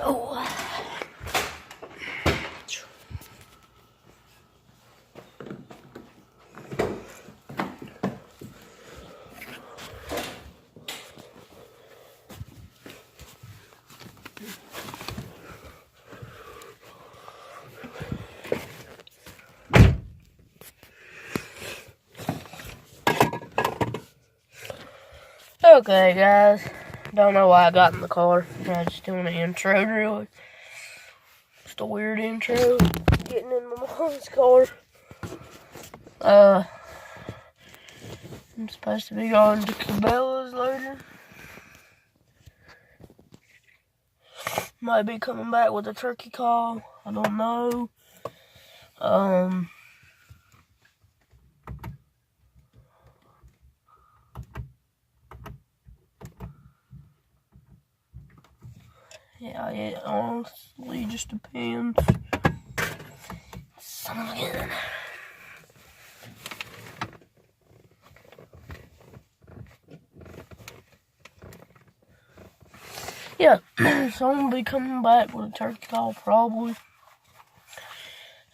go. Okay, guys. Don't know why I got in the car. I was just doing an intro, really. Just a weird intro. Getting in my mom's car. I'm supposed to be going to Cabela's later. Might be coming back with a turkey call. I don't know. Yeah, it honestly just depends. Son of a gun. Yeah, so I'm gonna be coming back with a turkey call probably.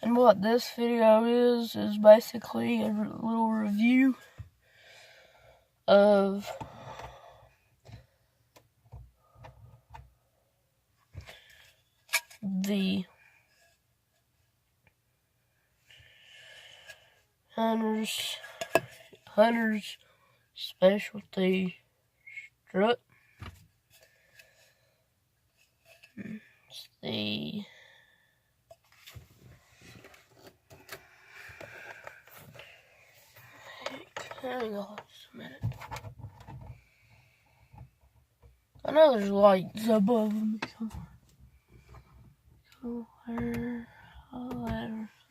And what this video is basically a little review of the Hunter's Specialty strut. It's the hang on just a minute. I know there's lights above me somewhere.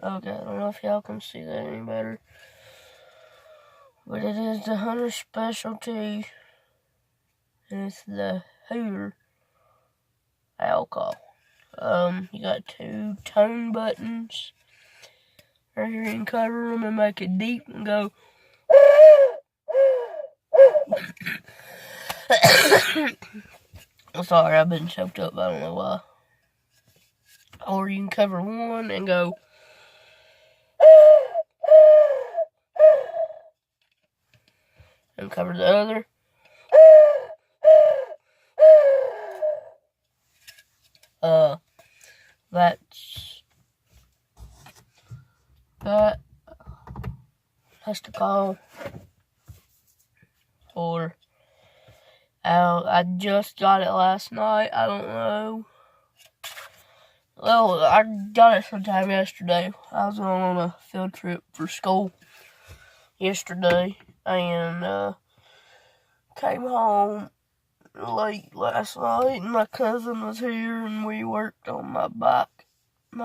Okay, I don't know if y'all can see that any better. But it is the Hunter Specialty, and it's the Hooter alcohol. You got two tone buttons. Right here, you can cover them and make it deep and go. I'm sorry, I've been choked up, I don't know why. Or you can cover one and go. And cover the other. That's the call for. I just got it last night. I don't know. Well, I got it sometime yesterday. I was on a field trip for school yesterday and came home late last night, and my cousin was here, and we worked on my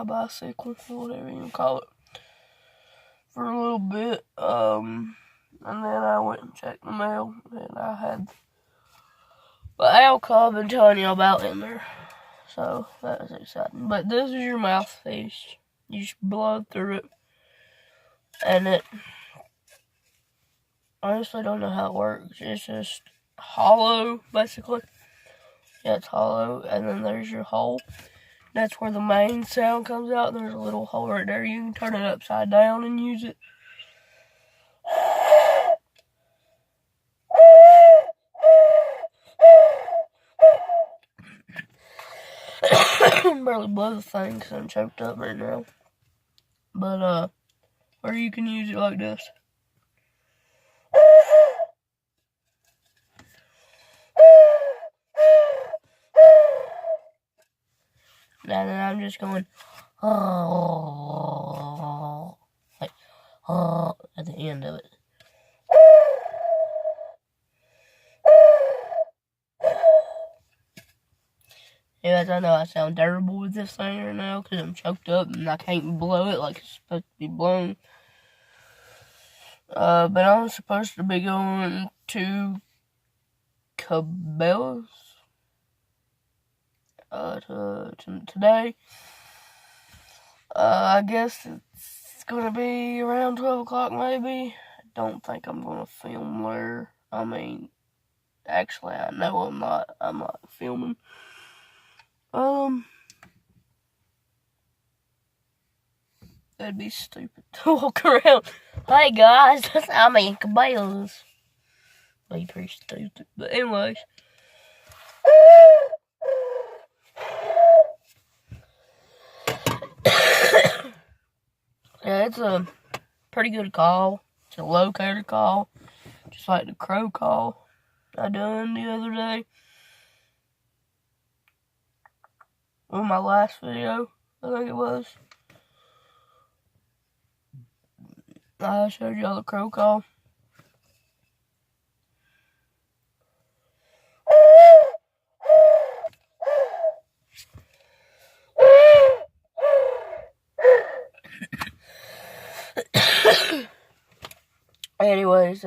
bicycle, or whatever you call it, for a little bit. And then I went and checked the mail, and I had the alcohol I've been telling you about in there. So that was exciting. But this is your mouthpiece. You just blow through it, and it. I honestly don't know how it works. It's just hollow, basically. Yeah, it's hollow, and then there's your hole. That's where the main sound comes out. There's a little hole right there. You can turn it upside down and use it. I can barely blow the thing because I'm choked up right now. But, or you can use it like this. And then I'm just going, like, at the end of it. Anyways, I know I sound terrible with this thing right now because I'm choked up and I can't blow it like it's supposed to be blown. But I'm supposed to be going to Cabela's today. I guess it's gonna be around 12 o'clock maybe. I don't think I'm gonna film there. I mean, actually, I know I'm not filming. That'd be stupid to walk around. Hey guys, I'm in Cabela's. Be pretty stupid. But anyways. Yeah, it's a pretty good call. It's a locator call. Just like the crow call I done the other day. On my last video, I think it was. I showed y'all the crow call. Anyways,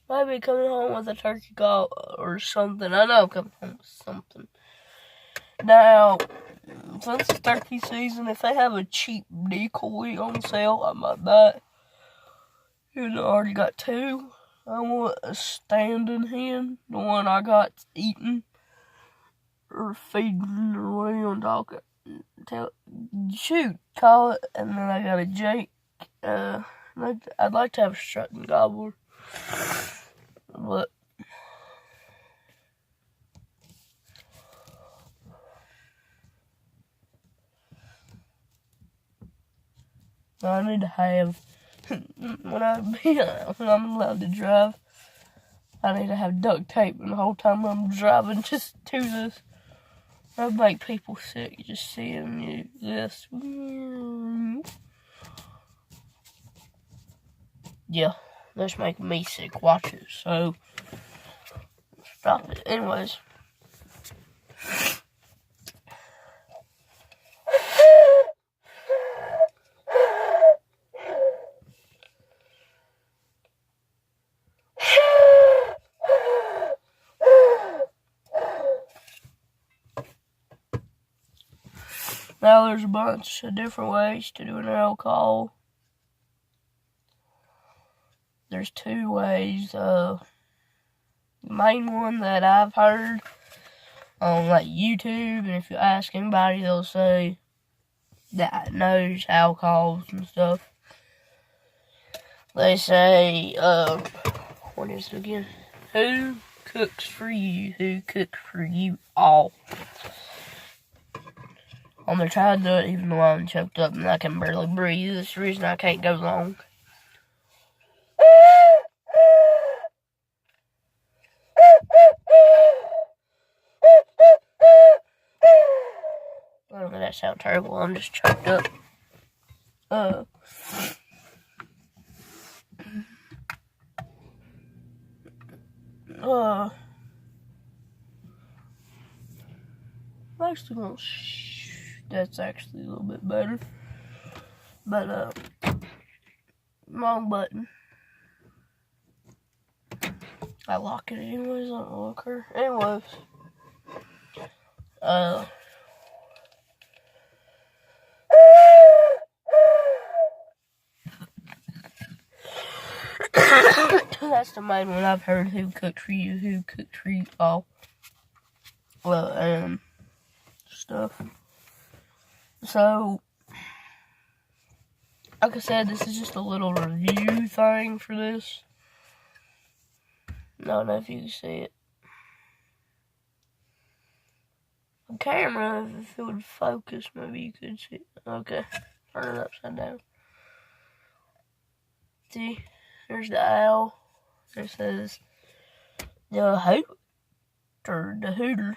maybe coming home with a turkey call or something. I know I'm coming home with something. Now, since it's turkey season, if they have a cheap decoy on sale, I might buy it. I already got two. I want a standing hen, the one I got eating or feeding or whatever you want to call it. And then I got a Jake. I'd like to have a strutting gobbler, but I need to have when I'm allowed to drive. I need to have duct tape, and the whole time I'm driving just to this. That'd make people sick just seeing you this. Yeah, that's making me sick. Watch it. So stop it. Anyways. Now there's a bunch of different ways to do an arrow call. There's two ways. The main one that I've heard on like YouTube, and if you ask anybody, they'll say that knows owl calls and stuff. They say, what is it again? Who cooks for you? Who cooks for you all? I'm gonna try to do it even though I'm choked up and I can barely breathe. That's the reason I can't go long. I don't know, that sounds terrible. I'm just choked up. I'm actually gonna that's actually a little bit better. But, wrong button. I lock it anyways, I don't lock her. Anyways. That's the main one I've heard. Who cooked for you? Who cooked for you all? Well, stuff. So, like I said, this is just a little review thing for this. I don't know if you can see it. The camera, if it would focus, maybe you could see it. Okay, turn it upside down. See, there's the owl. It says the hooter, the hooter.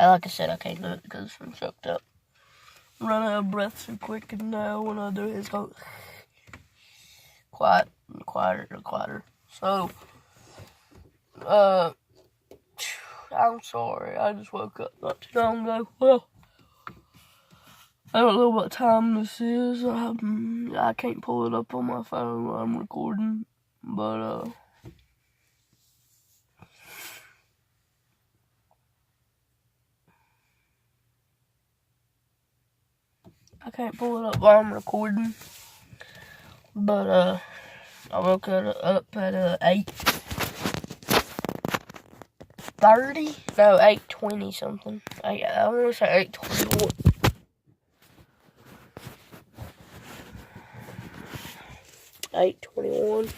Like I said, I can't do it because I'm choked up. Run out of breath so quick, and now when I do it, it's going quiet, quieter. So, I'm sorry. I just woke up not too long ago. Well, I don't know what time this is. I can't pull it up on my phone while I'm recording, but I can't pull it up while I'm recording. But, I woke up at 8:30? No, 8:20 something. I want to say 8:21. 8:21.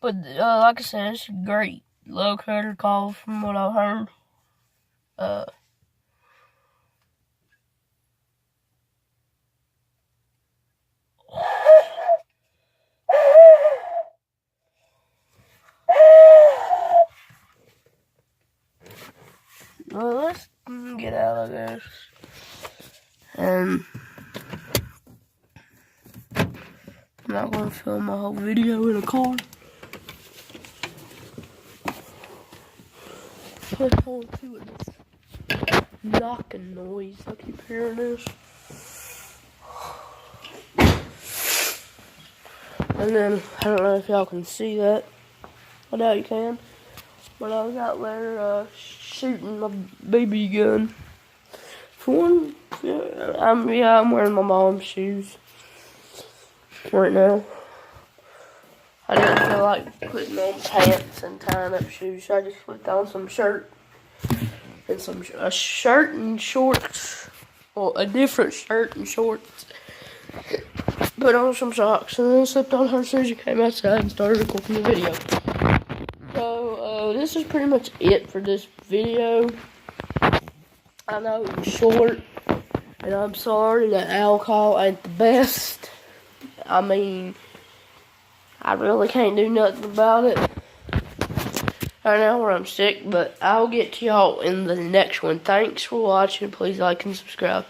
But like I said, it's a great locator call from what I heard. Well, let's get out of this. And I'm not going to film my whole video in a car. Let's go and see what this knocking noise. I keep hearing this. And then, I don't know if y'all can see that. I doubt you can. But I was out there shooting my BB gun. For one, I'm wearing my mom's shoes right now. I didn't feel like putting on pants and tying up shoes, so I just put on some shirt and a shirt and shorts, or a different shirt and shorts. Put on some socks and then slipped on her shoes and came outside and started recording the video. So this is pretty much it for this video. I know it was short, and I'm sorry that alcohol ain't the best. I mean, I really can't do nothing about it right now where I'm sick, but I'll get to y'all in the next one. Thanks for watching. Please like and subscribe.